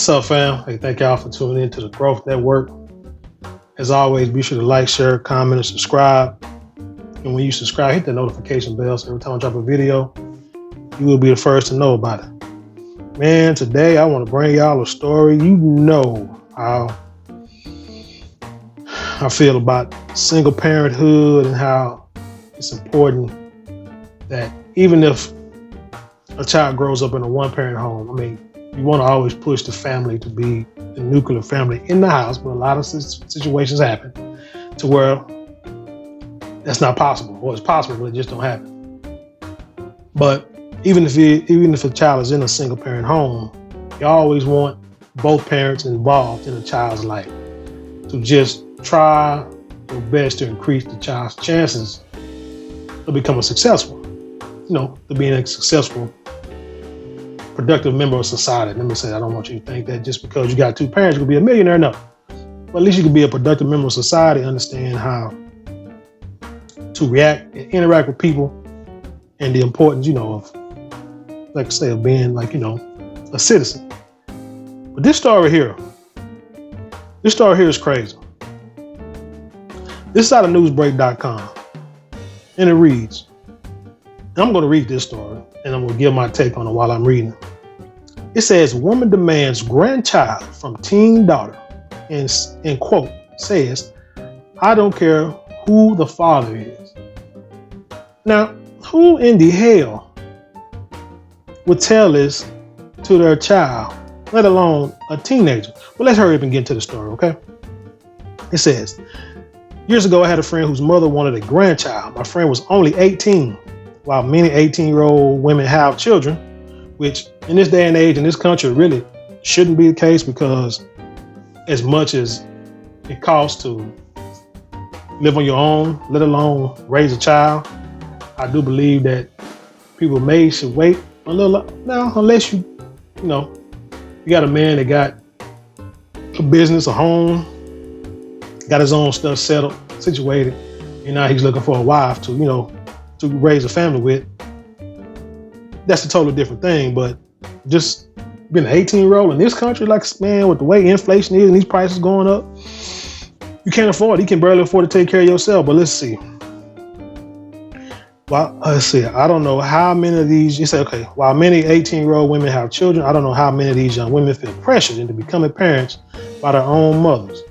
What's up, fam? Hey, thank y'all for tuning in to the Growth Network. As always, be sure to like, share, comment, and subscribe. And when you subscribe, hit the notification bell so every time I drop a video, you will be the first to know about it. Man, today I want to bring y'all a story. You know how I feel about single parenthood and how it's important that even if a child grows up in a one-parent home, you want to always push the family to be the nuclear family in the house, but a lot of situations happen to where that's not possible, or it's possible, but it just don't happen. But even if a child is in a single parent home, you always want both parents involved in a child's life to just try your best to increase the child's chances of becoming successful, to being a successful, productive member of society. Let me say, I don't want you to think that just because you got two parents, you could be a millionaire. No. But at least you could be a productive member of society, understand how to react and interact with people, and the importance, of, like I say, of being a citizen. But this story here is crazy. This is out of newsbreak.com, and it reads, and I'm going to read this story, and I'm going to give my take on it while I'm reading it. It says, woman demands grandchild from teen daughter, and quote, says, I don't care who the father is. Now, who in the hell would tell this to their child, let alone a teenager? Well, let's hurry up and get into the story, okay? It says, years ago, I had a friend whose mother wanted a grandchild. My friend was only 18, while many 18-year-old women have children, which in this day and age in this country really shouldn't be the case, because as much as it costs to live on your own, let alone raise a child, I do believe that people should wait a little now, unless you got a man that got a business, a home, got his own stuff settled, situated, and now he's looking for a wife to raise a family with. That's a totally different thing. But just being an 18-year-old in this country, with the way inflation is and these prices going up, you can't afford it. You can barely afford to take care of yourself. But let's see. Well, let's see. I don't know how many of these, you say, okay, while many 18-year-old women have children, I don't know how many of these young women feel pressured into becoming parents by their own mothers.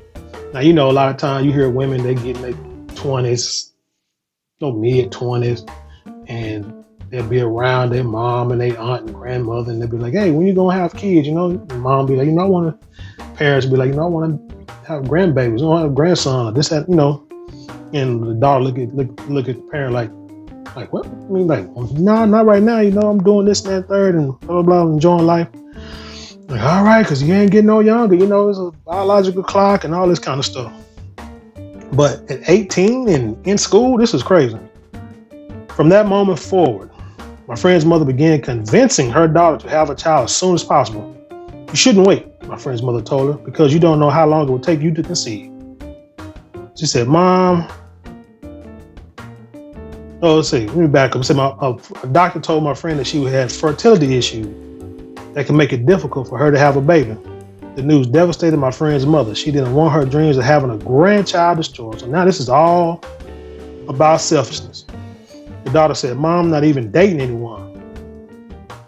Now, a lot of times you hear women, they get in their 20s, mid-20s, and they'll be around their mom and their aunt and grandmother, and they'll be like, hey, when you gonna have kids? Mom be like, parents be like, I want to have grandbabies, I want to have a grandson, or this, that, and the daughter look at the parent like what? No, not right now, I'm doing this and that third, and blah, blah, blah, enjoying life. Like, all right, because you ain't getting no younger, it's a biological clock and all this kind of stuff. But at 18 and in school, this is crazy. From that moment forward, my friend's mother began convincing her daughter to have a child as soon as possible. You shouldn't wait, my friend's mother told her, because you don't know how long it will take you to conceive. She said, Mom, let's see, let me back up. A doctor told my friend that she had fertility issues that can make it difficult for her to have a baby. The news devastated my friend's mother. She didn't want her dreams of having a grandchild destroyed. So now this is all about selfishness. The daughter said, Mom, I'm not even dating anyone.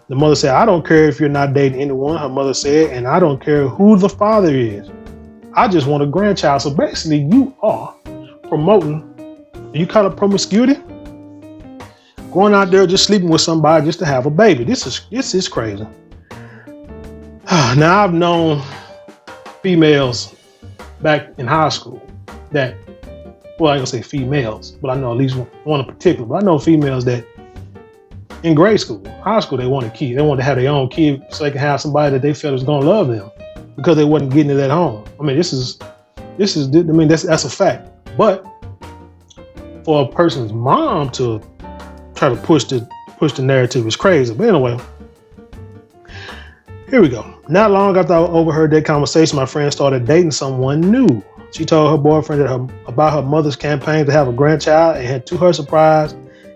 The mother said, I don't care if you're not dating anyone, her mother said, and I don't care who the father is. I just want a grandchild. So basically you are promoting, you call it promiscuity? Going out there just sleeping with somebody just to have a baby. This is crazy. Now, I've known females back in high school that, well, I ain't gonna say females, but I know at least one in particular, but I know females that in grade school, high school, they wanted kids. They wanted to have their own kid so they can have somebody that they felt was gonna love them because they wasn't getting it at home. That's a fact. But for a person's mom to try to push the narrative is crazy. But anyway, here we go. Not long after I overheard that conversation, my friend started dating someone new. She told her boyfriend about her mother's campaign to have a grandchild, and to her surprise,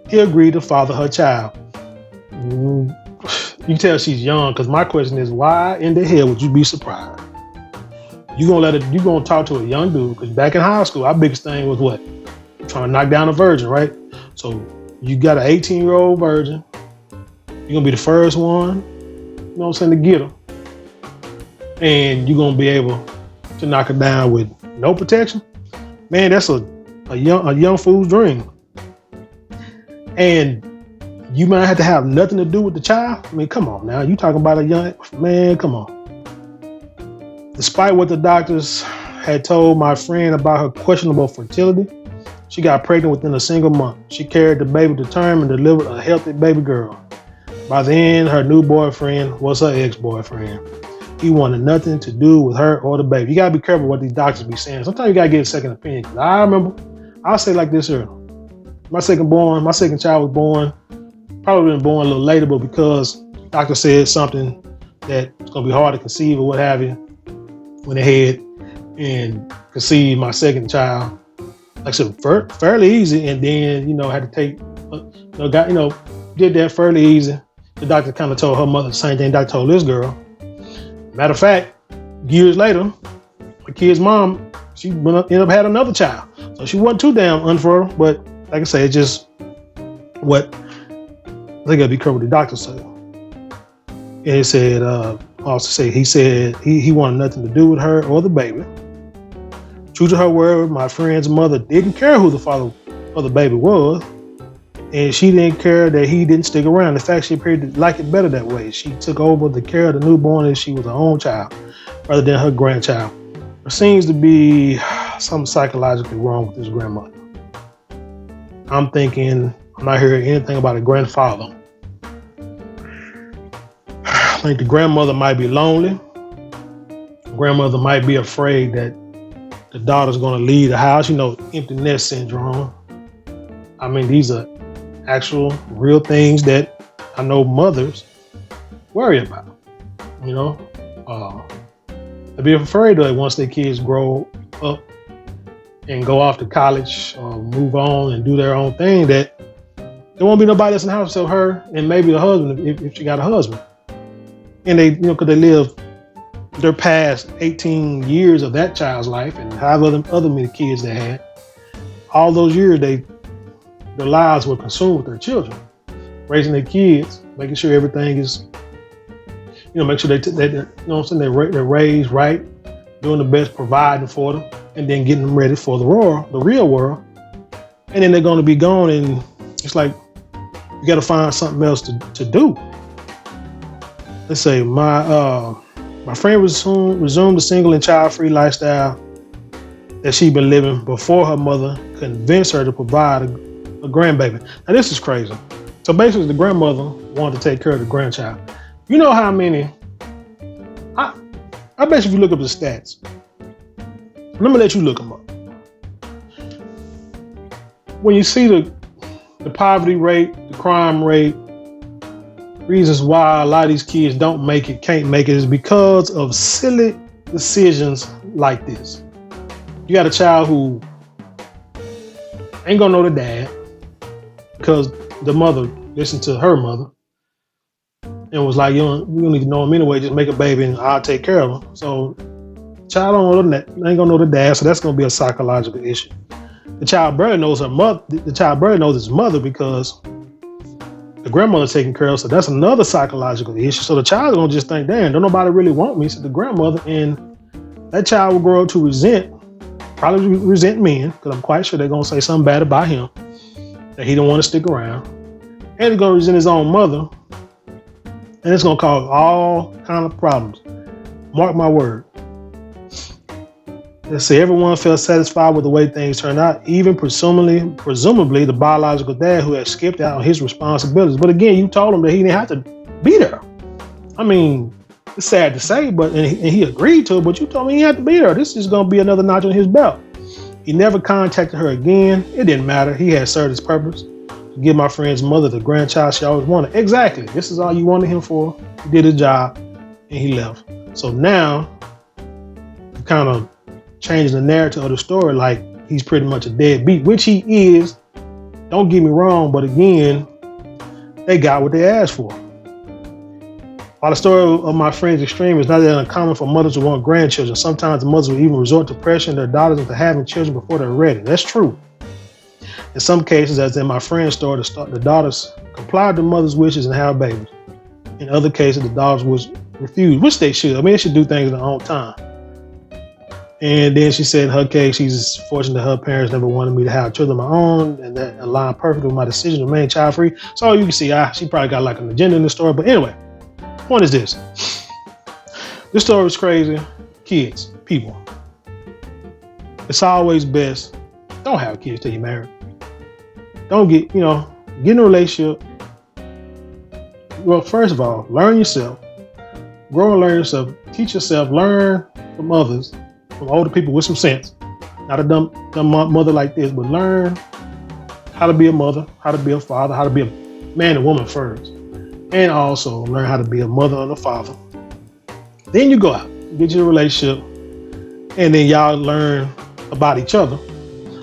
he agreed to father her child. You can tell she's young, because my question is, why in the hell would you be surprised? You gonna talk to a young dude, because back in high school, our biggest thing was what? Trying to knock down a virgin, right? So you got an 18-year-old virgin. You're gonna be the first one, you know what I'm saying, to get her. And you're gonna be able to knock her down with no protection. Man, that's a young fool's dream. And you might have to have nothing to do with the child. I mean, come on now. You talking about a young man, come on. Despite what the doctors had told my friend about her questionable fertility, she got pregnant within a single month. She carried the baby to term and delivered a healthy baby girl. By then, her new boyfriend was her ex-boyfriend. He wanted nothing to do with her or the baby. You gotta be careful what these doctors be saying. Sometimes you gotta get a second opinion. I remember, I'll say like this here. My second child was born, probably been born a little later, but because the doctor said something that it's gonna be hard to conceive or what have you, went ahead and conceived my second child. Like I said, fairly easy, and then, had to take, did that fairly easy. The doctor kind of told her mother the same thing the doctor told this girl. Matter of fact, years later, the kid's mom, she ended up having another child. So she wasn't too damn unfertile, but like I say, it's just what they gotta be careful what the doctor said. And he said, he said he wanted nothing to do with her or the baby. True to her word, my friend's mother didn't care who the father of the baby was, and she didn't care that he didn't stick around. In fact, she appeared to like it better that way. She took over the care of the newborn as she was her own child, rather than her grandchild. There seems to be something psychologically wrong with this grandmother. I'm thinking, I'm not hearing anything about a grandfather. I think the grandmother might be lonely. The grandmother might be afraid that the daughter's going to leave the house, empty nest syndrome. I mean, these are actual real things that I know mothers worry about. They'd be afraid that once their kids grow up and go off to college or move on and do their own thing, that there won't be nobody else in the house except her and maybe the husband if she got a husband. And they, because they live their past 18 years of that child's life and however other many kids they had, all those years their lives were consumed with their children, raising their kids, making sure everything is, make sure they're raised right, doing the best, providing for them, and then getting them ready for the real world. And then they're going to be gone, and it's like you got to find something else to do. Let's say my friend resumed the single and child-free lifestyle that she'd been living before her mother convinced her to provide a grandbaby. Now this is crazy. So basically the grandmother wanted to take care of the grandchild. You know how many, I bet you if you look up the stats, let me let you look them up. When you see the poverty rate, the crime rate, reasons why a lot of these kids can't make it is because of silly decisions like this. You got a child who ain't gonna know the dad because the mother listened to her mother and was like, you don't need to know him anyway, just make a baby and I'll take care of him. So child ain't gonna know the dad, so that's gonna be a psychological issue. The child barely knows her mother. The child barely knows his mother because the grandmother's taking care of, so that's another psychological issue. So the child's gonna just think, damn, don't nobody really want me, said the grandmother, and that child will grow up to probably resent men, because I'm quite sure they're gonna say something bad about him, that he don't want to stick around, and he's gonna resent his own mother, and it's gonna cause all kind of problems. Mark my word. Let's say everyone felt satisfied with the way things turned out, even presumably the biological dad who had skipped out on his responsibilities. But again, you told him that he didn't have to be there. I mean, it's sad to say, but and he agreed to it, but you told me he had to be there. This is going to be another notch on his belt. He never contacted her again. It didn't matter. He had served his purpose to give my friend's mother the grandchild she always wanted. Exactly. This is all you wanted him for. He did his job and he left. So now you kind of changing the narrative of the story, like he's pretty much a deadbeat, which he is. Don't get me wrong, but again, they got what they asked for. While the story of my friend's extreme is not that uncommon for mothers who want grandchildren, sometimes the mothers will even resort to pressuring their daughters into having children before they're ready. That's true. In some cases, as in my friend's story, the daughters complied to mother's wishes and have babies. In other cases, the daughters was refused, which they should. I mean, they should do things in their own time. And then she said in her case, she's fortunate that her parents never wanted me to have children of my own, and that aligned perfectly with my decision to remain child-free. So you can see, she probably got like an agenda in the story. But anyway, point is this. This story is crazy. Kids, people. It's always best, don't have kids till you're married. Don't get in a relationship. Well, first of all, learn yourself. Grow and learn yourself. Teach yourself. Learn from others, from older people with some sense. Not a dumb mother like this, but learn how to be a mother, how to be a father, how to be a man and woman first. And also learn how to be a mother and a father. Then you go out, get you a relationship, and then y'all learn about each other.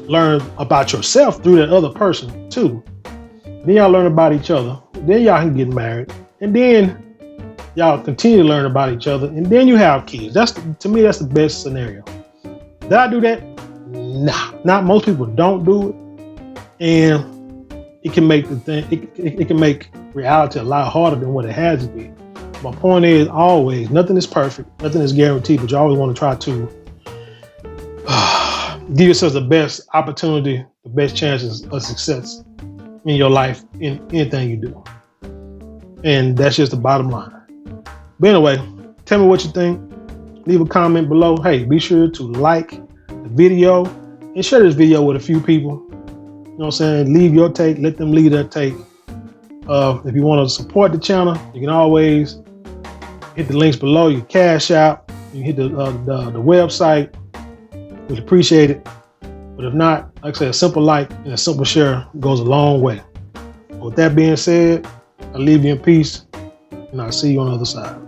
Learn about yourself through that other person too. Then y'all learn about each other. Then y'all can get married. And then y'all continue to learn about each other. And then you have kids. To me, that's the best scenario. Did I do that? Nah. Not most people don't do it. And it can make it can make reality a lot harder than what it has to be. My point is always, nothing is perfect, nothing is guaranteed, but you always want to try to give yourself the best opportunity, the best chances of success in your life, in anything you do. And that's just the bottom line. But anyway, tell me what you think. Leave a comment below. Hey, be sure to like the video and share this video with a few people. You know what I'm saying? Leave your take, let them leave their take. If you want to support the channel, you can always hit the links below. You Cash App, you hit the website. We'd appreciate it. But if not, like I said, a simple like and a simple share goes a long way. With that being said, I leave you in peace, and I'll see you on the other side.